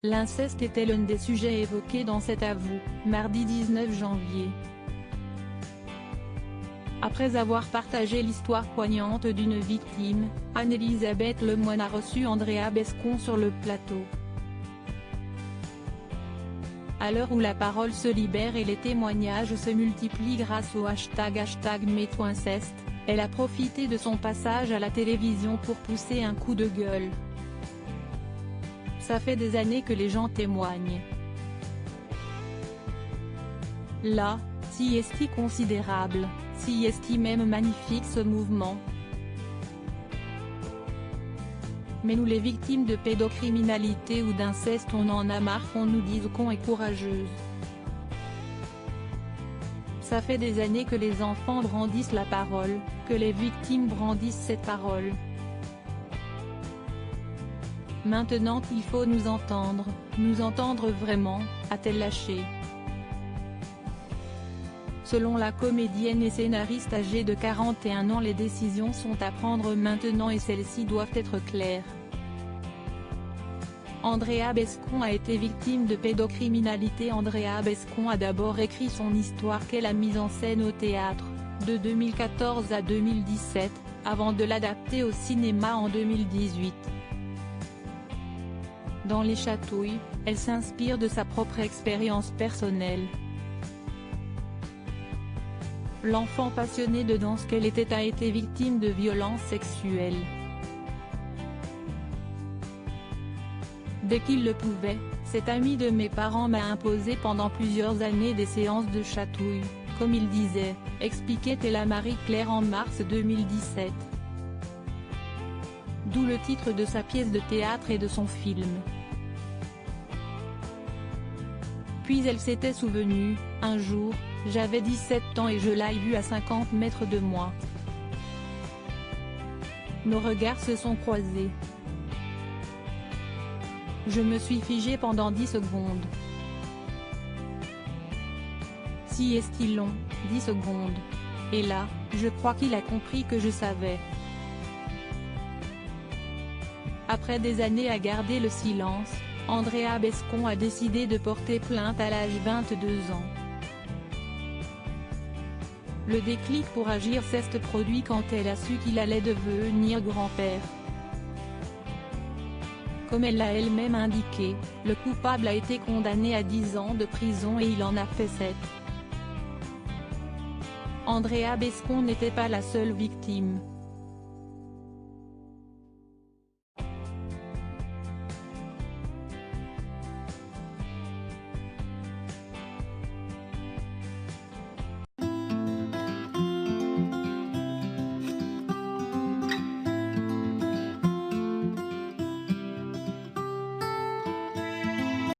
L'inceste était l'un des sujets évoqués dans cet avou, mardi 19 janvier. Après avoir partagé l'histoire poignante d'une victime, Anne-Elisabeth Lemoine a reçu Andrea Bescond sur le plateau. À l'heure où la parole se libère et les témoignages se multiplient grâce au hashtag #MeTooInceste, elle a profité de son passage à la télévision pour pousser un coup de gueule. Ça fait des années que les gens témoignent. Là, si est-il considérable, si est-il même magnifique ce mouvement. Mais nous les victimes de pédocriminalité ou d'inceste on en a marre qu'on nous dise qu'on est courageuse. Ça fait des années que les enfants brandissent la parole, que les victimes brandissent cette parole. Maintenant il faut nous entendre vraiment, a-t-elle lâché. Selon la comédienne et scénariste âgée de 41 ans, les décisions sont à prendre maintenant et celles-ci doivent être claires. Andrea Bescond a été victime de pédocriminalité. Andrea Bescond a d'abord écrit son histoire qu'elle a mise en scène au théâtre, de 2014 à 2017, avant de l'adapter au cinéma en 2018. Dans Les Chatouilles, elle s'inspire de sa propre expérience personnelle. L'enfant passionné de danse qu'elle était a été victime de violences sexuelles. Dès qu'il le pouvait, cet ami de mes parents m'a imposé pendant plusieurs années des séances de chatouilles, comme il disait, expliquait-elle à Marie-Claire en mars 2017. D'où le titre de sa pièce de théâtre et de son film. Puis elle s'était souvenue, un jour, j'avais 17 ans et je l'ai vu à 50 mètres de moi. Nos regards se sont croisés. Je me suis figée pendant 10 secondes. Si est-il long, 10 secondes. Et là, je crois qu'il a compris que je savais. Après des années à garder le silence, Andrea Bescond a décidé de porter plainte à l'âge de 22 ans. Le déclic pour agir s'est produit quand elle a su qu'il allait devenir grand-père. Comme elle l'a elle-même indiqué, le coupable a été condamné à 10 ans de prison et il en a fait 7. Andrea Bescond n'était pas la seule victime.